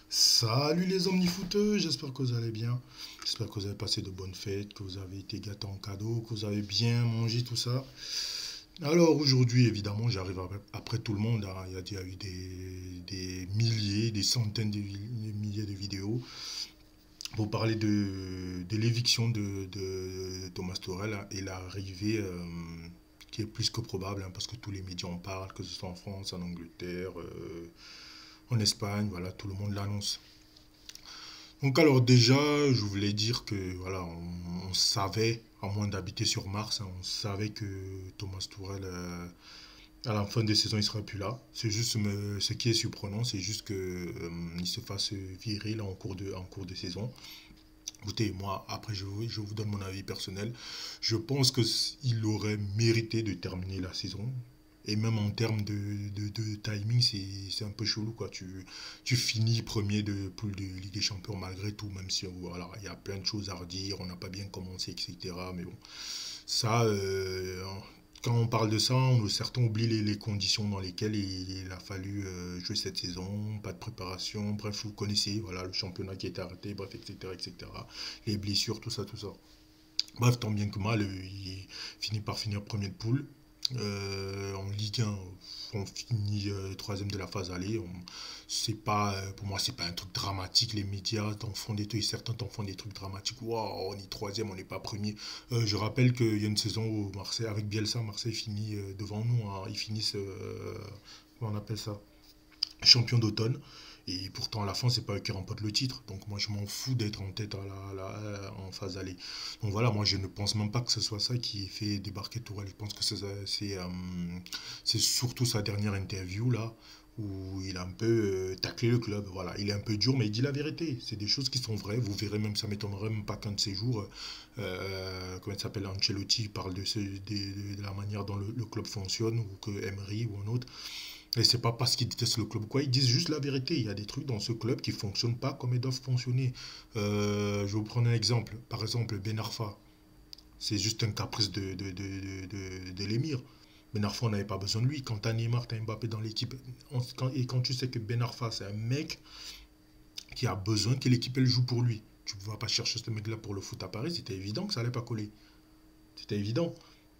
Salut les omnifooteux, j'espère que vous allez bien. J'espère que vous avez passé de bonnes fêtes, que vous avez été gâtés en cadeau, que vous avez bien mangé tout ça. Alors aujourd'hui, évidemment, j'arrive après tout le monde, hein. Il y a eu des milliers, des centaines de milliers de vidéos pour parler de l'éviction de Thomas Tuchel, hein, et l'arrivée qui est plus que probable, hein, parce que tous les médias en parlent, que ce soit en France, en Angleterre, en Espagne, voilà, tout le monde l'annonce. Donc alors déjà, je voulais dire que voilà, on savait, à moins d'habiter sur Mars, hein, on savait que Thomas Tuchel, à la fin de saison, il sera plus là. C'est juste ce qui est surprenant, c'est juste que il se fasse virer là en cours de saison. Écoutez, moi, après, je vous donne mon avis personnel. Je pense qu'il aurait mérité de terminer la saison. Et même en termes de timing, c'est un peu chelou, quoi. Tu finis premier de poule de Ligue des Champions malgré tout, même si voilà, il y a plein de choses à redire, on n'a pas bien commencé, etc. Mais bon, ça, quand on parle de ça, certains oublient les conditions dans lesquelles il a fallu jouer cette saison, pas de préparation, bref, vous connaissez, voilà, le championnat qui a été arrêté, bref, etc., etc. Les blessures, tout ça, tout ça. Bref, tant bien que mal, il finit par finir premier de poule. En Ligue 1, on finit troisième de la phase aller. C'est pas, pour moi, c'est pas un truc dramatique. Les médias t'en font des trucs, certains t'en font des trucs dramatiques. Waouh, on est troisième, on n'est pas premier. Je rappelle qu'il y a une saison où Marseille, avec Bielsa, Marseille finit devant nous, hein. Ils finissent, comment on appelle ça, champion d'automne. Et pourtant, à la fin, c'est pas eux qui remportent le titre. Donc, moi, je m'en fous d'être en tête en phase aller. Donc, voilà, moi, je ne pense même pas que ce soit ça qui ait fait débarquer Tourelle. Je pense que c'est surtout sa dernière interview, là, où il a un peu taclé le club. Voilà, il est un peu dur, mais il dit la vérité. C'est des choses qui sont vraies. Vous verrez même, ça m'étonnerait même pas qu'un de ces jours, comment il s'appelle, Ancelotti parle de la manière dont le club fonctionne, ou que Emery ou un autre. Et c'est pas parce qu'ils détestent le club ou quoi, ils disent juste la vérité. Il y a des trucs dans ce club qui fonctionnent pas comme ils doivent fonctionner. Je vais vous prendre un exemple. Par exemple, Ben Arfa. C'est juste un caprice de l'émir. Ben Arfa, on n'avait pas besoin de lui. Quand t'as Neymar, t'as Mbappé dans l'équipe. Et quand tu sais que Ben Arfa, c'est un mec qui a besoin que l'équipe elle joue pour lui. Tu ne vas pas chercher ce mec-là pour le foot à Paris, c'était évident que ça allait pas coller. C'était évident.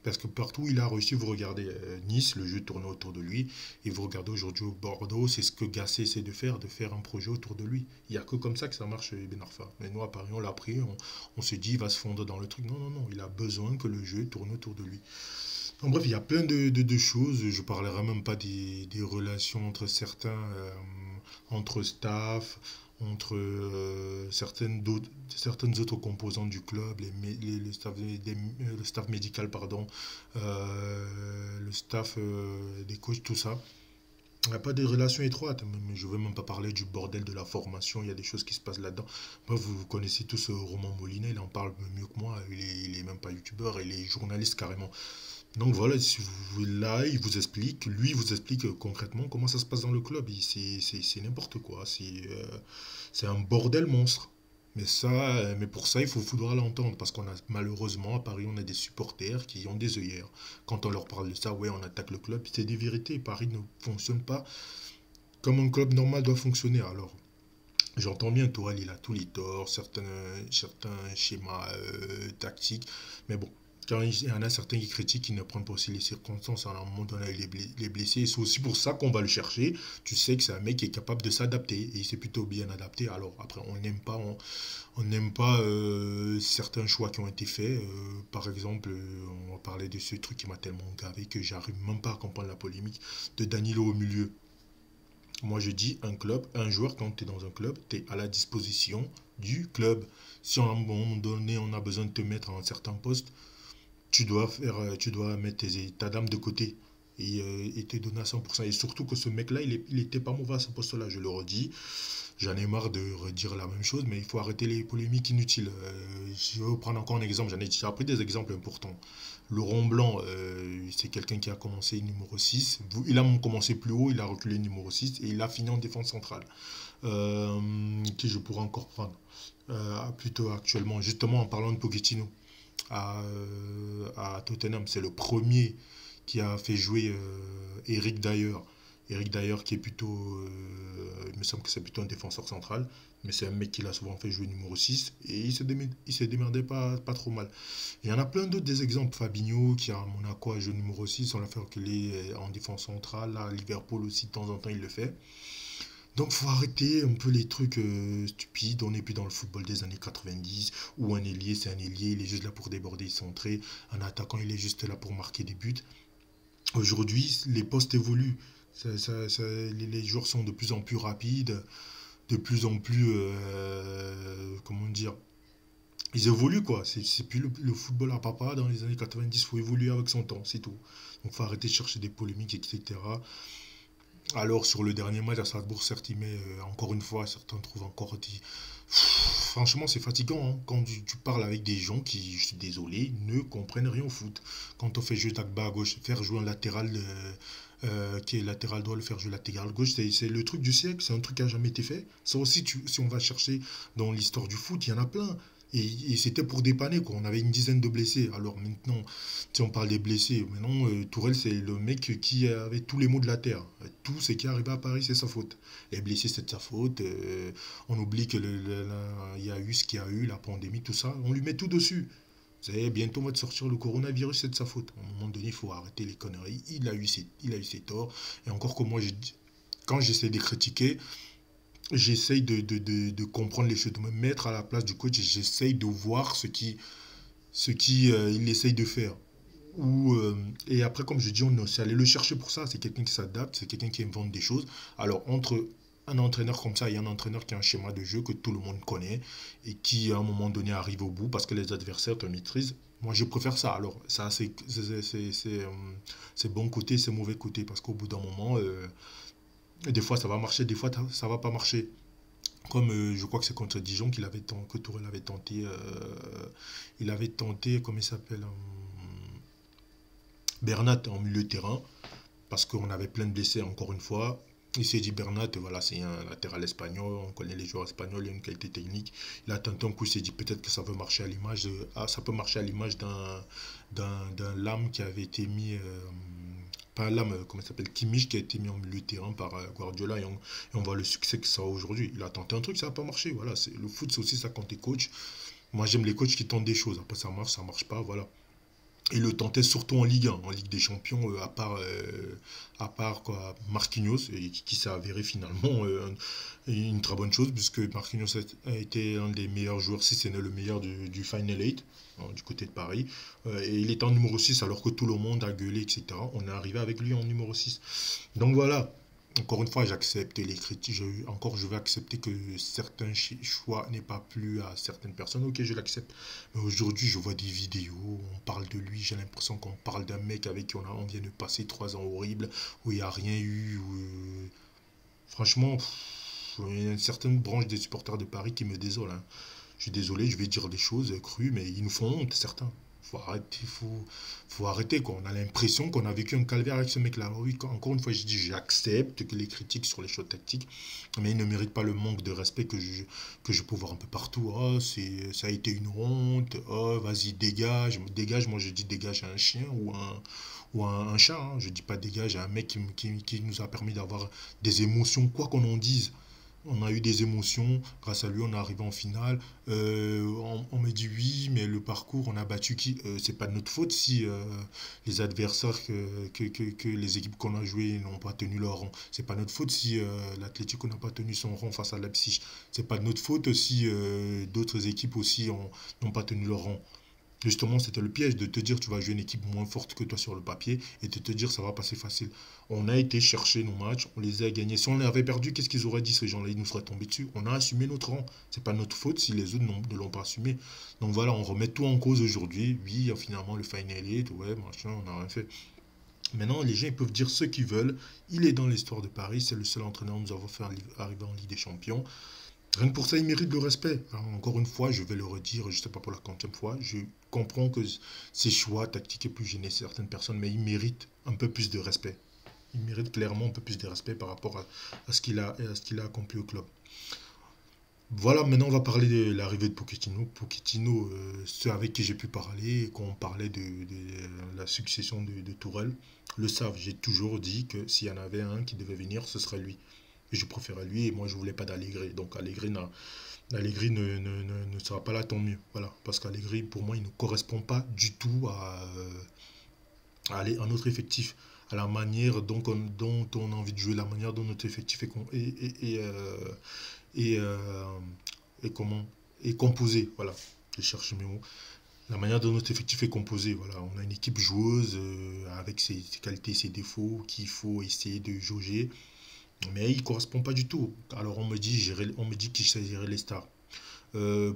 Parce que partout où il a réussi, vous regardez Nice, le jeu tournait autour de lui, et vous regardez aujourd'hui au Bordeaux, c'est ce que Gasset essaie de faire un projet autour de lui. Il n'y a que comme ça que ça marche chez Ben Arfa. Mais nous, à Paris, on l'a pris, on s'est dit, il va se fondre dans le truc. Non, non, non, il a besoin que le jeu tourne autour de lui. En bref, il y a plein de choses. Je ne parlerai même pas des relations entre certains, entre staff, entre certaines autres composantes du club, le staff médical, pardon, le staff des coachs, tout ça. Il n'y a pas de relation étroite, mais je ne veux même pas parler du bordel de la formation, il y a des choses qui se passent là-dedans. Moi, vous connaissez tous Romain Molinet, il en parle mieux que moi, il est même pas youtubeur, il est journaliste carrément. Donc voilà, si vous, là, il vous explique, lui vous explique concrètement comment ça se passe dans le club. C'est n'importe quoi, c'est un bordel monstre. Mais pour ça, il faut vouloir l'entendre, parce qu'on a malheureusement à Paris, on a des supporters qui ont des œillères. Quand on leur parle de ça, ouais, on attaque le club, c'est des vérités. Paris ne fonctionne pas comme un club normal doit fonctionner. Alors, j'entends bien, Tourelle, il a tous les torts, certains schémas tactiques, mais bon, quand il y en a certains qui critiquent, qui ne prennent pas aussi les circonstances à un moment donné, les blessés. C'est aussi pour ça qu'on va le chercher. Tu sais que c'est un mec qui est capable de s'adapter, et il s'est plutôt bien adapté. Alors après, on n'aime pas certains choix qui ont été faits. Par exemple, on va parler de ce truc qui m'a tellement gavé que j'arrive même pas à comprendre la polémique de Danilo au milieu. Moi, je dis un joueur, quand tu es dans un club, tu es à la disposition du club. Si à un moment donné, on a besoin de te mettre à un certain poste, tu dois mettre ta dame de côté et te donner à 100%. Et surtout que ce mec-là, il était pas mauvais à ce poste-là, je le redis. J'en ai marre de redire la même chose, mais il faut arrêter les polémiques inutiles. Je vais vous prendre encore un exemple, j'en ai déjà pris des exemples importants. Laurent Blanc, c'est quelqu'un qui a commencé numéro 6. Il a commencé plus haut, il a reculé numéro 6 et il a fini en défense centrale. Qui je pourrais encore prendre plutôt actuellement, justement en parlant de Pochettino à Tottenham. C'est le premier qui a fait jouer Eric Dyer. Eric d'ailleurs qui est plutôt, il me semble que c'est plutôt un défenseur central, mais c'est un mec qui l'a souvent fait jouer numéro 6 et il se démerdait pas trop mal. Il y en a plein d'autres des exemples. Fabinho qui à Monaco a joué numéro 6 on l'a fait reculer en défense centrale. Là, Liverpool aussi de temps en temps il le fait. Donc faut arrêter un peu les trucs stupides. On n'est plus dans le football des années 90 où un ailier c'est un ailier, il est juste là pour déborder, centrer. Un attaquant il est juste là pour marquer des buts. Aujourd'hui, les postes évoluent. Les joueurs sont de plus en plus rapides, de plus en plus, comment dire, ils évoluent quoi. C'est plus le football à papa dans les années 90, il faut évoluer avec son temps, c'est tout. Donc faut arrêter de chercher des polémiques, etc. Alors sur le dernier match à Strasbourg, certes, il met encore une fois, certains trouvent encore franchement, c'est fatigant hein, quand tu parles avec des gens qui, je suis désolé, ne comprennent rien au foot. Quand on fait jouer Dagba à gauche, faire jouer un latéral qui est latéral droit, le faire jouer latéral gauche, c'est le truc du siècle, c'est un truc qui n'a jamais été fait. Ça aussi, si on va chercher dans l'histoire du foot, il y en a plein. Et c'était pour dépanner, quoi. On avait une dizaine de blessés. Alors maintenant, si on parle des blessés, maintenant, Tourelle, c'est le mec qui avait tous les maux de la terre. Tout ce qui est arrivé à Paris, c'est sa faute. Les blessés, c'est de sa faute. On oublie que il y a eu ce qu'il y a eu, la pandémie, tout ça. On lui met tout dessus. Vous savez, bientôt on va te sortir le coronavirus, c'est de sa faute. À un moment donné, il faut arrêter les conneries. Il a eu ses torts. Et encore que moi, quand j'essaie de les critiquer, j'essaye de comprendre les choses, de me mettre à la place du coach et j'essaye de voir ce qui il essaye de faire. Et après, comme je dis, on est allé le chercher pour ça. C'est quelqu'un qui s'adapte, c'est quelqu'un qui invente des choses. Alors, entre un entraîneur comme ça et un entraîneur qui a un schéma de jeu que tout le monde connaît et qui, à un moment donné, arrive au bout parce que les adversaires te maîtrisent, moi, je préfère ça. Alors, ça, c'est bon côté, c'est mauvais côté parce qu'au bout d'un moment, des fois, ça va marcher, des fois, ça va pas marcher. Comme je crois que c'est contre Dijon que Tourelle avait tenté. Il avait tenté, comment il s'appelle Bernat en milieu de terrain. Parce qu'on avait plein de blessés encore une fois. Il s'est dit Bernat, voilà, c'est un latéral espagnol, on connaît les joueurs espagnols, il a une qualité technique. Il a tenté un coup, il s'est dit peut-être que ça peut marcher à l'image ça peut marcher à l'image d'un lame qui avait été mis pas lame, comment il s'appelle, Kimmich qui a été mis en milieu de terrain par Guardiola et on voit le succès que ça a aujourd'hui. Il a tenté un truc, ça n'a pas marché. Voilà, le foot, c'est aussi ça quand tu es coach. Moi, j'aime les coachs qui tentent des choses. Après, ça marche pas, voilà. Et le tentait surtout en Ligue 1, en Ligue des Champions, à part quoi, Marquinhos, et qui s'est avéré finalement une très bonne chose, puisque Marquinhos a été un des meilleurs joueurs, si ce n'est le meilleur du Final 8, hein, du côté de Paris. Et il était en numéro 6 alors que tout le monde a gueulé, etc. On est arrivé avec lui en numéro 6. Donc voilà, encore une fois, j'accepte les critiques. Encore, je vais accepter que certains choix n'aient pas plu à certaines personnes. Ok, je l'accepte. Mais aujourd'hui, je vois des vidéos, on parle de lui. J'ai l'impression qu'on parle d'un mec avec qui on vient de passer 3 ans horribles, où il n'y a rien eu. Franchement, il y a une certaine branche des supporters de Paris qui me désole, hein. Je suis désolé, je vais dire des choses crues, mais ils nous font honte, certains. Faut arrêter, quoi. On a l'impression qu'on a vécu un calvaire avec ce mec-là. Alors oui, encore une fois, je dis, j'accepte que les critiques sur les choix tactiques, mais ils ne méritent pas le manque de respect que je peux voir un peu partout. Oh, ça a été une honte. Oh, vas-y, dégage. Dégage, moi je dis dégage à un chien ou un chat, hein. Je dis pas dégage à un mec qui nous a permis d'avoir des émotions, quoi qu'on en dise. On a eu des émotions, grâce à lui on est arrivé en finale. On me dit oui, mais le parcours, on a battu qui? C'est pas de notre faute si les adversaires que les équipes qu'on a jouées n'ont pas tenu leur rang. C'est pas notre faute si l'Atlético n'a pas tenu son rang face à Leipzig. C'est pas de notre faute si d'autres équipes aussi n'ont pas tenu leur rang. Justement, c'était le piège de te dire tu vas jouer une équipe moins forte que toi sur le papier et de te dire ça va passer facile. On a été chercher nos matchs, on les a gagnés. Si on les avait perdus, qu'est-ce qu'ils auraient dit ces gens-là? Ils nous seraient tombés dessus. On a assumé notre rang. C'est pas notre faute si les autres ne l'ont pas assumé. Donc voilà, on remet tout en cause aujourd'hui. Oui, finalement le final est, ouais, machin, on n'a rien fait. Maintenant, les gens ils peuvent dire ce qu'ils veulent. Il est dans l'histoire de Paris, c'est le seul entraîneur que nous avons fait arriver en Ligue des Champions. Rien que pour ça, il mérite le respect. Alors, encore une fois, je vais le redire, je ne sais pas pour la quantième fois, je comprends que ses choix tactiques aient pu gêner certaines personnes, mais il mérite un peu plus de respect. Il mérite clairement un peu plus de respect par rapport à ce qu'il a accompli au club. Voilà, maintenant on va parler de l'arrivée de Pochettino. Pochettino, ceux avec qui j'ai pu parler, quand on parlait de la succession de Tourelle. le savent. J'ai toujours dit que s'il y en avait un qui devait venir, ce serait lui. Et je préférais lui et moi je voulais pas d'Allegri. Donc Allegri ne sera pas là, tant mieux. Voilà. Parce qu'Allegri, pour moi, il ne correspond pas du tout à notre effectif, à la manière dont on a envie de jouer, la manière dont notre effectif est, est comment est composé. Voilà. Je cherche mes mots. La manière dont notre effectif est composé, voilà, on a une équipe joueuse avec ses qualités, ses défauts qu'il faut essayer de jauger, mais il ne correspond pas du tout. Alors on me dit qu'il sait gérer les stars.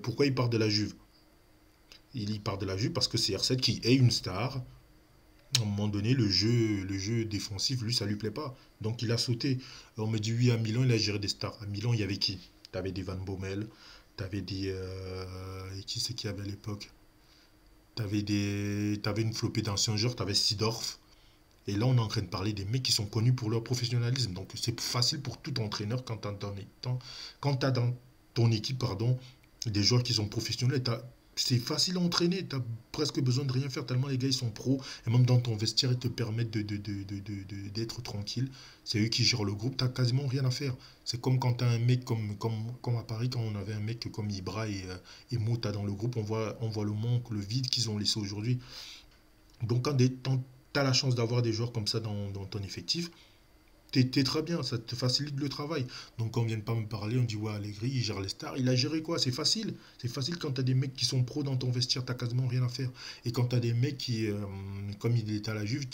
Pourquoi il part de la Juve? Il part de la Juve parce que c'est R7 qui est une star. À un moment donné, le jeu défensif, lui, ça lui plaît pas. Donc il a sauté. On me dit oui, à Milan, il a géré des stars. À Milan, il y avait qui? T'avais des Van Bommel, t'avais des... qui c'est qu'il y avait à l'époque? T'avais une flopée d'anciens joueurs, t'avais Sidorf. Et là, on est en train de parler des mecs qui sont connus pour leur professionnalisme. Donc, c'est facile pour tout entraîneur quand t'as dans ton équipe, pardon, des joueurs qui sont professionnels. C'est facile à entraîner. Tu n'as presque besoin de rien faire tellement les gars, ils sont pros. Et même dans ton vestiaire, ils te permettent d'être tranquille. C'est eux qui gèrent le groupe. Tu n'as quasiment rien à faire. C'est comme quand tu as un mec comme à Paris, quand on avait un mec comme Ibra et Mouta dans le groupe, on voit le manque, le vide qu'ils ont laissé aujourd'hui. Donc, quand tu as la chance d'avoir des joueurs comme ça dans ton effectif, t'es très bien, ça te facilite le travail. Donc quand on vient de pas me parler, on dit ouais, Allegri, il gère les stars. Il a géré quoi? C'est facile. C'est facile quand t'as des mecs qui sont pros dans ton vestiaire, t'as quasiment rien à faire. Et quand t'as des mecs qui, comme il est à la Juve,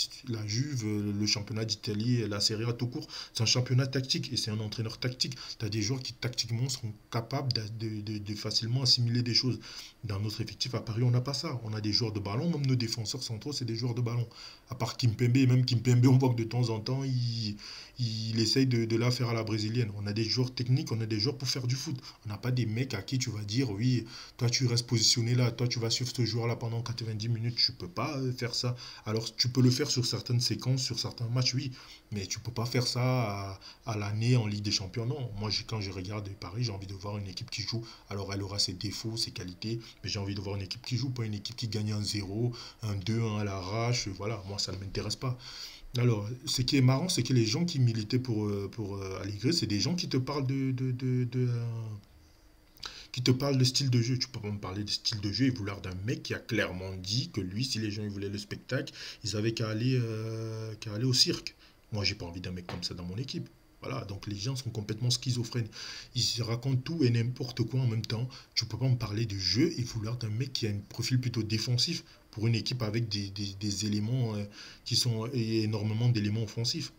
le championnat d'Italie, la Serie A tout court, c'est un championnat tactique et c'est un entraîneur tactique. T'as des joueurs qui tactiquement seront capables de facilement assimiler des choses. Dans notre effectif à Paris, on n'a pas ça. On a des joueurs de ballon, même nos défenseurs centraux, c'est des joueurs de ballon. À part Kimpembe, et même Kimpembe, on voit que de temps en temps, il essaye de la faire à la brésilienne. On a des joueurs techniques, on a des joueurs pour faire du foot. On n'a pas des mecs à qui tu vas dire, oui, toi tu restes positionné là, toi tu vas suivre ce joueur-là pendant 90 minutes. Tu peux pas faire ça. Alors tu peux le faire sur certaines séquences, sur certains matchs, oui, mais tu peux pas faire ça à l'année en Ligue des Champions. Non, moi quand je regarde Paris, j'ai envie de voir une équipe qui joue. Alors elle aura ses défauts, ses qualités, mais j'ai envie de voir une équipe qui joue, pas une équipe qui gagne 1-0, 1-2, 1 à l'arrache. Voilà, moi ça ne m'intéresse pas. Alors, ce qui est marrant, c'est que les gens qui militaient pour Allegri, c'est des gens qui te parlent qui te parlent de style de jeu. Tu peux pas me parler de style de jeu et vouloir d'un mec qui a clairement dit que lui, si les gens ils voulaient le spectacle, ils avaient qu'à aller au cirque. Moi, j'ai pas envie d'un mec comme ça dans mon équipe. Voilà, donc les gens sont complètement schizophrènes. Ils se racontent tout et n'importe quoi en même temps. Tu peux pas me parler de jeu et vouloir d'un mec qui a un profil plutôt défensif pour une équipe avec des éléments qui sont et énormément d'éléments offensifs.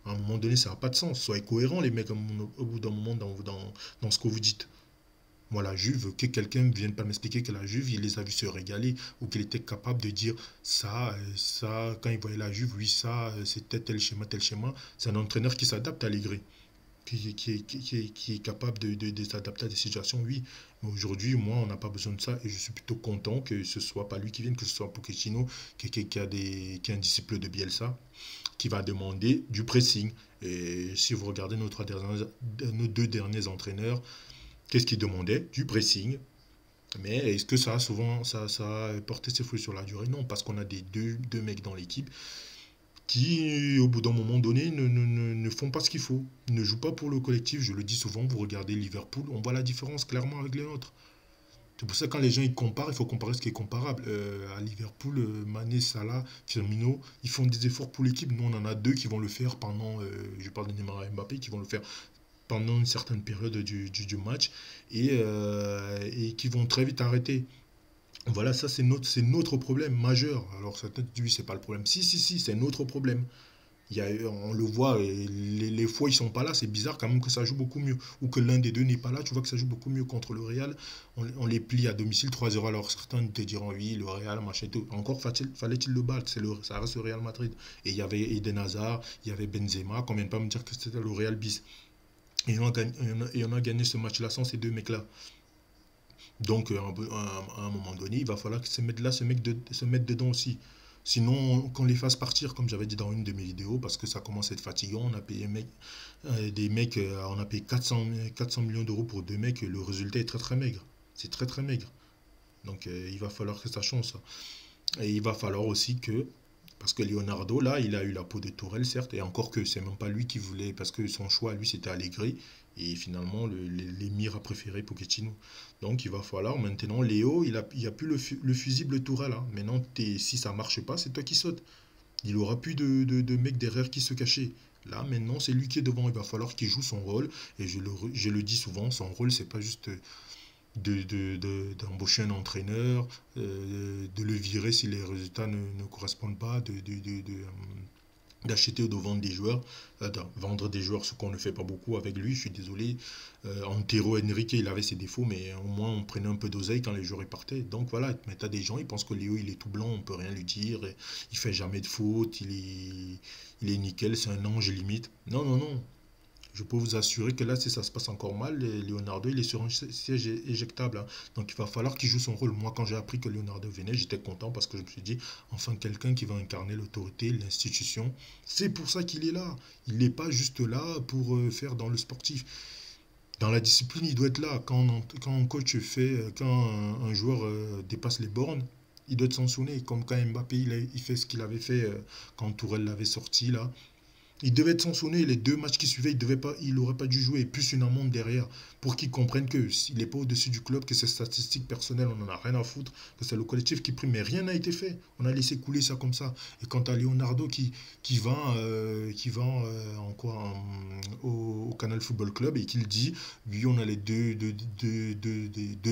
À un moment donné, ça n'a pas de sens. Soyez cohérents, les mecs, au bout d'un moment, dans ce que vous dites. Moi, la Juve, que quelqu'un ne vienne pas m'expliquer que la Juve, il les a vus se régaler ou qu'il était capable de dire ça, ça, quand il voyait la Juve, oui, ça, c'était tel schéma, tel schéma. C'est un entraîneur qui s'adapte à l'aigré, qui est capable de s'adapter à des situations, oui. Mais aujourd'hui, moi, on n'a pas besoin de ça et je suis plutôt content que ce soit pas lui qui vienne, que ce soit Pochettino, qui est un disciple de Bielsa, qui va demander du pressing. Et si vous regardez nos deux derniers entraîneurs, qu'est-ce qu'ils demandaient? Du pressing. Mais est-ce que ça a souvent ça a porté ses fruits sur la durée? Non, parce qu'on a deux mecs dans l'équipe qui, au bout d'un moment donné, ne font pas ce qu'il faut. Ils ne jouent pas pour le collectif. Je le dis souvent, vous regardez Liverpool, on voit la différence clairement avec les autres. C'est pour ça que quand les gens ils comparent, il faut comparer ce qui est comparable. À Liverpool, Mané, Salah, Firmino, ils font des efforts pour l'équipe. Nous, on en a deux qui vont le faire pendant, je parle de Neymar et Mbappé, qui vont le faire pendant une certaine période du match et qui vont très vite arrêter. Voilà, ça c'est notre problème majeur. Alors certains disent, oui, c'est pas le problème. Si, c'est notre problème. On le voit, et les fois ils sont pas là, c'est bizarre quand même que ça joue beaucoup mieux. Ou que l'un des deux n'est pas là, tu vois que ça joue beaucoup mieux contre le Real. On les plie à domicile 3-0. Alors certains te diront, oui, le Real, machin, tout. Encore fallait-il le battre, ça reste le Real Madrid. Et il y avait Eden Hazard, il y avait Benzema, qu'on vient pas me dire que c'était le Real bis. Et on a gagné ce match-là sans ces deux mecs-là. Donc, à un moment donné, il va falloir que ces mecs-là se mettent dedans aussi. Sinon, qu'on les fasse partir, comme j'avais dit dans une de mes vidéos, parce que ça commence à être fatigant. On a payé des mecs, on a payé 400 millions d'euros pour deux mecs, et le résultat est très très maigre. C'est très très maigre. Donc, il va falloir que ça change ça. Et il va falloir aussi que, Parce que Leonardo, là, il a eu la peau de Tourelle, certes, et encore que c'est même pas lui qui voulait, parce que son choix, lui, c'était Allegri, et finalement, l'émir a préféré Pochettino. Donc, il va falloir maintenant, Léo, il a plus le fusible Tourelle, hein. Maintenant, si ça marche pas, c'est toi qui sautes. Il aura plus de mecs derrière qui se cachaient. Là, maintenant, c'est lui qui est devant. Il va falloir qu'il joue son rôle. Et je le dis souvent, son rôle, c'est pas juste d'embaucher un entraîneur, de le virer si les résultats ne correspondent pas, d'acheter ou de vendre des joueurs, vendre des joueurs, ce qu'on ne fait pas beaucoup avec lui, je suis désolé. Antero Henrique, il avait ses défauts, mais au moins on prenait un peu d'oseille quand les joueurs y partaient. Donc voilà, mais t'as des gens, ils pensent que Léo, il est tout blanc, on peut rien lui dire, il fait jamais de faute, il est nickel, c'est un ange limite. Non, non, non. Je peux vous assurer que là, si ça se passe encore mal, Leonardo, il est sur un siège éjectable, hein. Donc il va falloir qu'il joue son rôle. Moi, quand j'ai appris que Leonardo venait, j'étais content parce que je me suis dit, enfin, quelqu'un qui va incarner l'autorité, l'institution. C'est pour ça qu'il est là. Il n'est pas juste là pour faire dans le sportif. Dans la discipline, il doit être là. Quand un coach fait, quand un joueur dépasse les bornes, il doit être sanctionné. Comme quand Mbappé, il fait ce qu'il avait fait quand Tourelle l'avait sorti, là. Il devait être sanctionné. Les 2 matchs qui suivaient, il n'aurait pas dû jouer. Plus une amende derrière. Pour qu'il comprenne que s'il n'est pas au-dessus du club, que ses statistiques personnelles, on n'en a rien à foutre. Que c'est le collectif qui prime. Mais rien n'a été fait. On a laissé couler ça comme ça. Et quant à Leonardo qui va en quoi, au Canal Football Club et qu'il dit, lui, on a les deux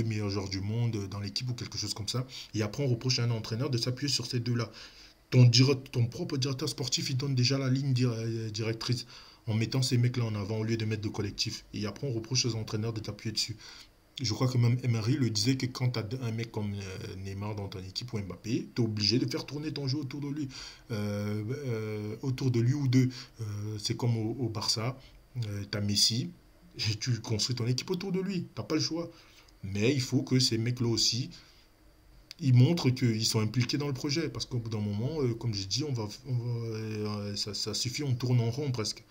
meilleurs joueurs du monde dans l'équipe ou quelque chose comme ça. Et après, on reproche à un entraîneur de s'appuyer sur ces deux-là. Ton propre directeur sportif, il donne déjà la ligne directrice en mettant ces mecs-là en avant au lieu de mettre de collectif. Et après, on reproche aux entraîneurs de t'appuyer dessus. Je crois que même Emery le disait que quand tu as un mec comme Neymar dans ton équipe ou Mbappé, tu es obligé de faire tourner ton jeu autour de lui. Autour de lui ou d'eux. C'est comme au Barça, tu as Messi, et tu construis ton équipe autour de lui. Tu n'as pas le choix. Mais il faut que ces mecs-là aussi ils montrent qu'ils sont impliqués dans le projet. Parce qu'au bout d'un moment, comme j'ai dit, ça suffit, on tourne en rond presque.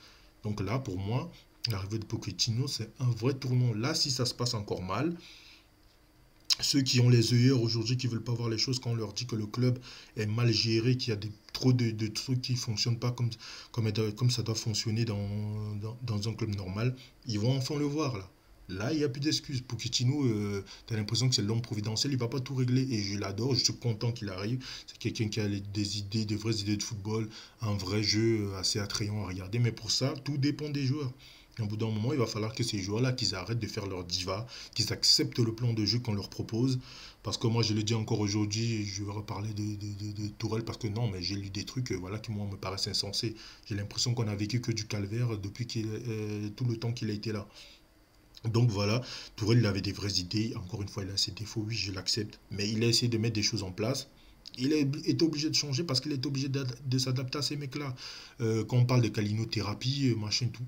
Donc là, pour moi, l'arrivée de Pochettino, c'est un vrai tournant. Là, si ça se passe encore mal, ceux qui ont les œillères aujourd'hui, qui ne veulent pas voir les choses, quand on leur dit que le club est mal géré, qu'il y a trop de trucs qui ne fonctionnent pas comme ça doit fonctionner dans un club normal, ils vont enfin le voir là. Là, il n'y a plus d'excuses. Pochettino, tu as l'impression que c'est l'homme providentiel, il ne va pas tout régler. Et je l'adore, je suis content qu'il arrive. C'est quelqu'un qui a des idées, des vraies idées de football, un vrai jeu assez attrayant à regarder. Mais pour ça, tout dépend des joueurs. Et au bout d'un moment, il va falloir que ces joueurs-là, qu'ils arrêtent de faire leur diva, qu'ils acceptent le plan de jeu qu'on leur propose. Parce que moi, je le dis encore aujourd'hui, je vais reparler de Tourelle parce que non, mais j'ai lu des trucs voilà, qui moi me paraissent insensés. J'ai l'impression qu'on a vécu que du calvaire depuis tout le temps qu'il a été là. Donc voilà, Tourelle, il avait des vraies idées. Encore une fois, il a ses défauts, oui, je l'accepte. Mais il a essayé de mettre des choses en place. Est obligé de changer parce qu'il est obligé de s'adapter à ces mecs-là. Quand on parle de calinothérapie, machin, tout.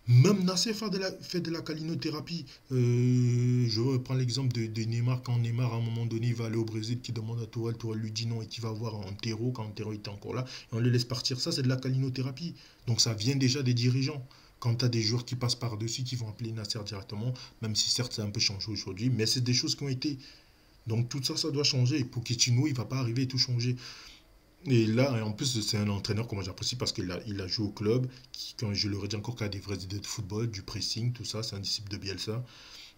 Même Nasser fait de la calinothérapie. Je reprends l'exemple de Neymar. Quand Neymar, à un moment donné, il va aller au Brésil, qui demande à Tourelle, Tourelle lui dit non et qui va voir Antero, quand Antero était encore là, et on le laisse partir. Ça, c'est de la calinothérapie. Donc ça vient déjà des dirigeants. Quand tu as des joueurs qui passent par-dessus, qui vont appeler Nasser directement, même si certes ça a un peu changé aujourd'hui, mais c'est des choses qui ont été. Donc tout ça, ça doit changer. Et Pochettino, il ne va pas arriver et tout changer. Et là, en plus, c'est un entraîneur que moi j'apprécie parce qu'il a joué au club, qui, quand je le redis encore, qui a des vraies idées de football, du pressing, tout ça, c'est un disciple de Bielsa.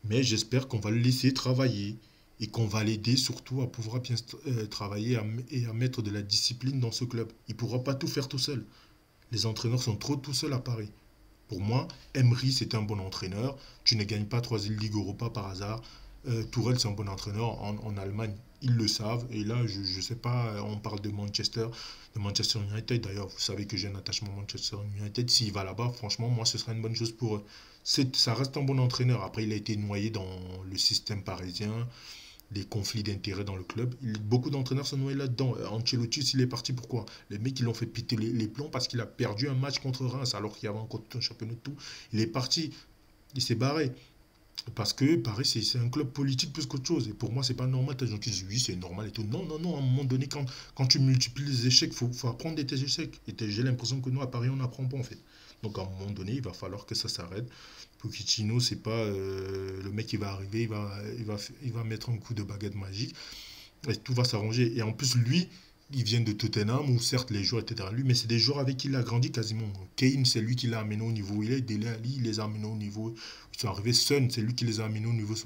Mais j'espère qu'on va le laisser travailler et qu'on va l'aider surtout à pouvoir bien travailler et à mettre de la discipline dans ce club. Il ne pourra pas tout faire tout seul. Les entraîneurs sont trop tout seuls à Paris. Pour moi, Emery, c'est un bon entraîneur. Tu ne gagnes pas 3 Ligue Europa par hasard. Tourelle, c'est un bon entraîneur en Allemagne. Ils le savent. Et là, je ne sais pas, on parle de Manchester United. D'ailleurs, vous savez que j'ai un attachement à Manchester United. S'il va là-bas, franchement, moi, ce serait une bonne chose pour eux. Ça reste un bon entraîneur. Après, il a été noyé dans le système parisien, des conflits d'intérêts dans le club. Beaucoup d'entraîneurs sont noyés là-dedans. Ancelotti, s'il est parti, pourquoi? Les mecs, ils l'ont fait péter les plombs parce qu'il a perdu un match contre Reims alors qu'il y avait encore tout un championnat de tout. Il est parti. Il s'est barré. Parce que Paris, c'est un club politique plus qu'autre chose. Et pour moi, c'est pas normal. T'as des gens qui disent oui, c'est normal et tout. Non, non, non. À un moment donné, quand tu multiplies les échecs, faut apprendre de tes échecs. Et j'ai l'impression que nous, à Paris, on n'apprend pas en fait. Donc à un moment donné, il va falloir que ça s'arrête. Pochettino, c'est pas le mec qui va arriver, il va mettre un coup de baguette magique et tout va s'arranger. Et en plus, lui, ils viennent de Tottenham, où certes les joueurs étaient derrière lui, mais c'est des joueurs avec qui il a grandi quasiment. Kane, c'est lui qui l'a amené au niveau où il est. Dele Ali, il les a amenés au niveau où ils sont arrivés. Son, c'est lui qui les a amenés au niveau où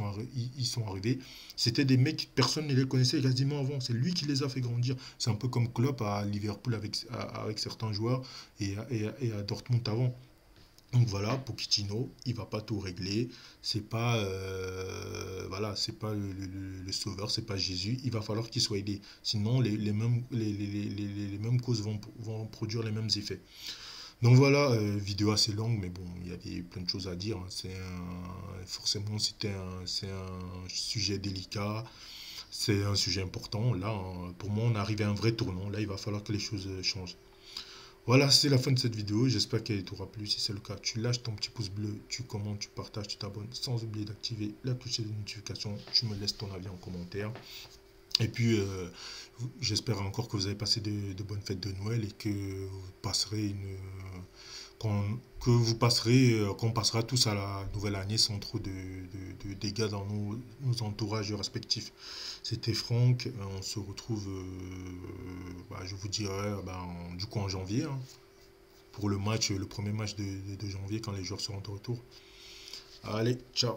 ils sont arrivés. C'était des mecs, personne ne les connaissait quasiment avant. C'est lui qui les a fait grandir. C'est un peu comme Klopp à Liverpool avec certains joueurs et à Dortmund avant. Donc voilà, Pochettino, il va pas tout régler. C'est pas voilà, c'est pas le sauveur, c'est pas Jésus. Il va falloir qu'il soit aidé. Sinon, les mêmes causes vont produire les mêmes effets. Donc voilà, vidéo assez longue, mais bon, il y a plein de choses à dire, hein. Forcément, c'est un sujet délicat, c'est un sujet important. Là, hein, pour moi, on arrive à un vrai tournant. Là, il va falloir que les choses changent. Voilà, c'est la fin de cette vidéo. J'espère qu'elle t'aura plu. Si c'est le cas, tu lâches ton petit pouce bleu, tu commentes, tu partages, tu t'abonnes, sans oublier d'activer la cloche de notification. Tu me laisses ton avis en commentaire. Et puis, j'espère encore que vous avez passé de bonnes fêtes de Noël et que vous passerez qu'on passera tous à la nouvelle année sans trop de dégâts dans nos entourages respectifs. C'était Franck. On se retrouve, je vous dirai, du coup en janvier, hein, pour le premier match de janvier quand les joueurs seront de retour. Allez, ciao.